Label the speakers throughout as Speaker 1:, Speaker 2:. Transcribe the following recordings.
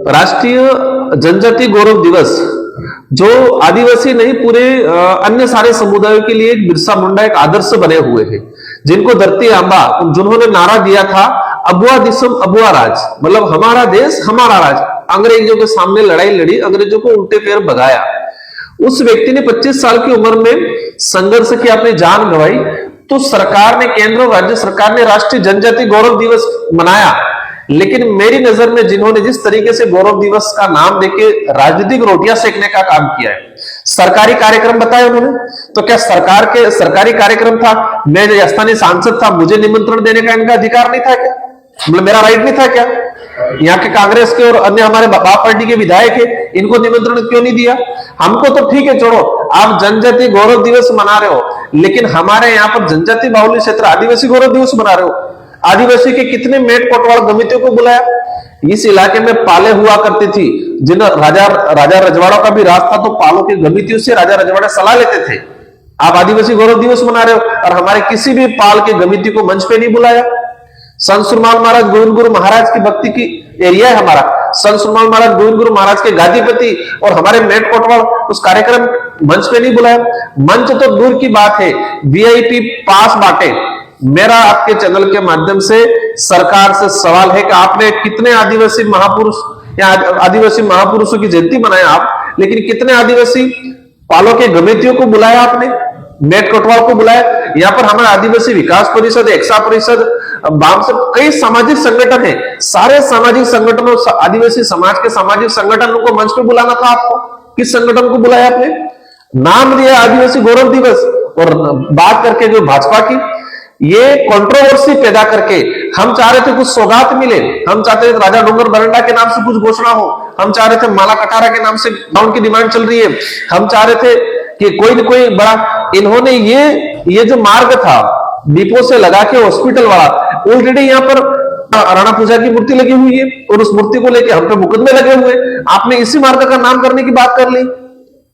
Speaker 1: राष्ट्रीय जनजाति गौरव दिवस जो आदिवासी नहीं पूरे अन्य सारे समुदायों के लिए बिरसा मुंडा एक आदर्श बने हुए हैं, जिनको धरती आंबा जिन्होंने नारा दिया था अबुआ दिसम अबुआ राज, मतलब हमारा देश हमारा राज। अंग्रेजों के सामने लड़ाई लड़ी, अंग्रेजों को उल्टे पैर भगाया। उस व्यक्ति ने 25 साल की उम्र में संघर्ष किया, अपनी जान गंवाई। तो सरकार ने, केंद्र और राज्य सरकार ने राष्ट्रीय जनजाति गौरव दिवस मनाया। लेकिन मेरी नजर में जिन्होंने जिस तरीके से गौरव दिवस का नाम देके राजनीतिक रोटियां सेकने का काम किया है, सरकारी कार्यक्रम बताया उन्होंने, तो क्या सरकार के सरकारी कार्यक्रम था? मैं स्थानीय सांसद था, मुझे निमंत्रण देने का इनका अधिकार नहीं था क्या? मतलब मेरा राइट नहीं था क्या? यहाँ के कांग्रेस के और अन्य हमारे बाप पार्टी के विधायक है, इनको निमंत्रण क्यों नहीं दिया? हमको तो ठीक है, छोड़ो, आप जनजाति गौरव दिवस मना रहे हो, लेकिन हमारे यहाँ पर जनजाति बाहुल्य क्षेत्र आदिवासी गौरव दिवस मना रहे हो। आदिवासी के कितने मेट कोटवाड़ गमितियों को बुलाया? इस इलाके में पाले हुआ करती थी, जिन राजा रजवाड़ों का भी राज था, तो पालों की गमितियों से राजा रजवाड़े सलाह लेते थे। आप आदिवासी गौरव दिवस मना रहे हो और हमारे किसी भी पाल के गमिति को मंच पे नहीं बुलाया। संत सुरमाल महाराज गोविंद गुरु महाराज की भक्ति की एरिया है हमारा। संत सुरमाल महाराज गोविंद गुरु महाराज के गादीपति और हमारे मेट कोटवाड़ उस कार्यक्रम मंच पे नहीं बुलाया। मंच तो दूर की बात है, वीआईपी पास बांटे। मेरा आपके चैनल के माध्यम से सरकार से सवाल है कि आपने कितने आदिवासी महापुरुष या आदिवासी महापुरुषों की जयंती मनाया आप, लेकिन कितने आदिवासी पालों के गमितियों को बुलाया आपने, मेट कोटवाल को बुलाया? यहाँ पर हमारे आदिवासी विकास परिषद, एक्सा परिषद, बामसर, कई सामाजिक संगठन है। सारे सामाजिक संगठनों, आदिवासी समाज के सामाजिक संगठनों को मंच पे बुलाना था आपको। किस संगठन को बुलाया आपने? नाम दिया आदिवासी गौरव दिवस और बात करके जो भाजपा की ये कंट्रोवर्सी पैदा करके, हम चाह रहे थे कुछ सौगात मिले, हम चाहते थे राजा डोंगर बरंडा के नाम से कुछ घोषणा हो, हम चाह रहे थे माला कटारा के नाम से उनकी डिमांड चल रही है, हम चाह रहे थे कि कोई न कोई बड़ा। इन्होंने ये जो मार्ग था डिपो से लगा के हॉस्पिटल वाला, ऑलरेडी यहाँ पर राणा पूजा की मूर्ति लगी हुई है और उस मूर्ति को लेकर हम पे मुकदमे लगे हुए। आपने इसी मार्ग का नाम करने की बात कर ली,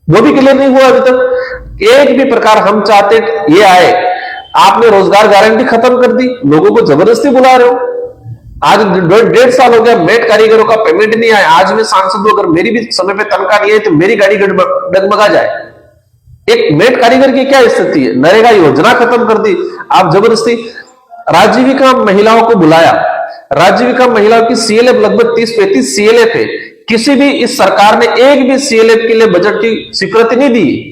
Speaker 1: वो भी क्लियर नहीं हुआ अभी तक। एक भी प्रकार हम चाहते ये आए, आपने रोजगार गारंटी खत्म कर दी, लोगों को जबरदस्ती बुला रहे हो। आज 1.5 साल हो गया, मेट कारीगरों का पेमेंट नहीं आया। आज मैं सांसद हूं, अगर मेरी भी समय पे तनख्वाह नहीं है तो मेरी गाड़ी डगमगा जाए। एक मेट कारीगर की क्या स्थिति है? नरेगा योजना खत्म कर दी आप जबरदस्ती। राजीविका महिलाओं को बुलाया, राजीविका महिलाओं की सीएलएफ लगभग 30-35 सीएलएफ है। किसी भी इस सरकार ने एक भी सीएलएफ के लिए बजट की स्वीकृति नहीं दी।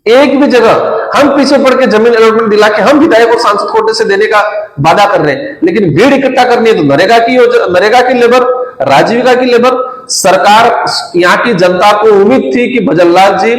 Speaker 1: एक भी जगह हम पीछे पड़ के जमीन अलॉटमेंट दिला के हम विधायक और सांसद कोटे से देने का वादा कर रहे हैं, लेकिन भीड़ इकट्ठा करनी है तो नरेगा की लेबर, राजीविका की लेबर। सरकार, यहाँ की जनता को उम्मीद थी कि भजनलाल जी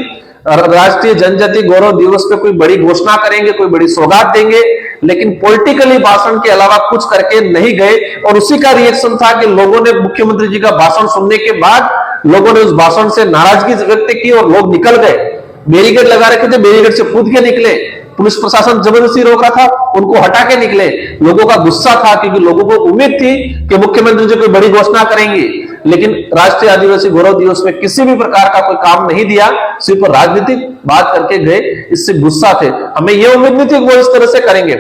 Speaker 1: राष्ट्रीय जनजाति गौरव दिवस पे कोई बड़ी घोषणा करेंगे, कोई बड़ी सौगात देंगे, लेकिन पॉलिटिकली भाषण के अलावा कुछ करके नहीं गए। और उसी का रिएक्शन था कि लोगों ने मुख्यमंत्री जी का भाषण सुनने के बाद लोगों ने उस भाषण से नाराजगी व्यक्त की और लोग निकल गए। बैरिकेड लगा रखे थे, बैरिकेड से कूद के निकले, पुलिस प्रशासन जबरदस्ती रोक रहा था, उनको हटा के निकले। लोगों का गुस्सा था क्योंकि लोगों को उम्मीद थी कि मुख्यमंत्री जी कोई बड़ी घोषणा करेंगे, लेकिन राष्ट्रीय आदिवासी गौरव दिवस में किसी भी प्रकार का कोई काम नहीं दिया, सिर्फ राजनीतिक बात करके गए। इससे गुस्सा थे, हमें यह उम्मीद नहीं थी कि वो इस तरह से करेंगे।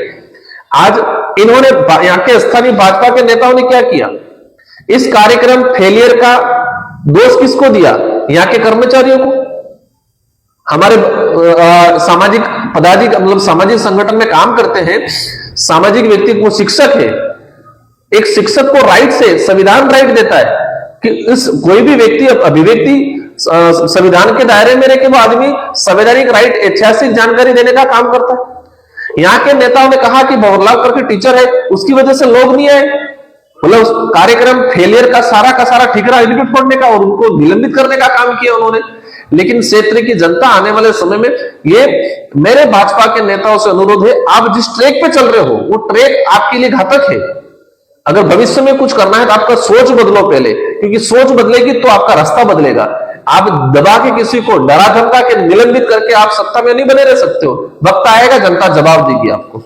Speaker 1: आज इन्होंने, यहाँ के स्थानीय भाजपा के नेताओं ने क्या किया? इस कार्यक्रम फेलियर का दोष किसको दिया? यहाँ के कर्मचारियों को। हमारे सामाजिक पदाधिकारी, मतलब सामाजिक संगठन में काम करते हैं, सामाजिक व्यक्ति को शिक्षक है, एक शिक्षक को राइट से संविधान राइट देता है कि इस कोई भी व्यक्ति अभिव्यक्ति संविधान के दायरे में रह के वो आदमी संवैधानिक राइट, ऐतिहासिक जानकारी देने का काम करता है। यहाँ के नेताओं ने कहा कि भवरलाल करके टीचर है, उसकी वजह से लोग नहीं आए। मतलब कार्यक्रम फेलियर का सारा ठिकरा एग्जीक्यूट करने का और उनको निलंबित करने का काम किया उन्होंने। लेकिन क्षेत्र की जनता आने वाले समय में, ये मेरे भाजपा के नेताओं से अनुरोध है, आप जिस ट्रैक पे चल रहे हो वो ट्रैक आपके लिए घातक है। अगर भविष्य में कुछ करना है तो आपका सोच बदलो पहले, क्योंकि सोच बदलेगी तो आपका रास्ता बदलेगा। आप दबा के किसी को डरा धमका के निलंबित करके आप सत्ता में नहीं बने रह सकते हो। वक्त आएगा, जनता जवाब देगी आपको।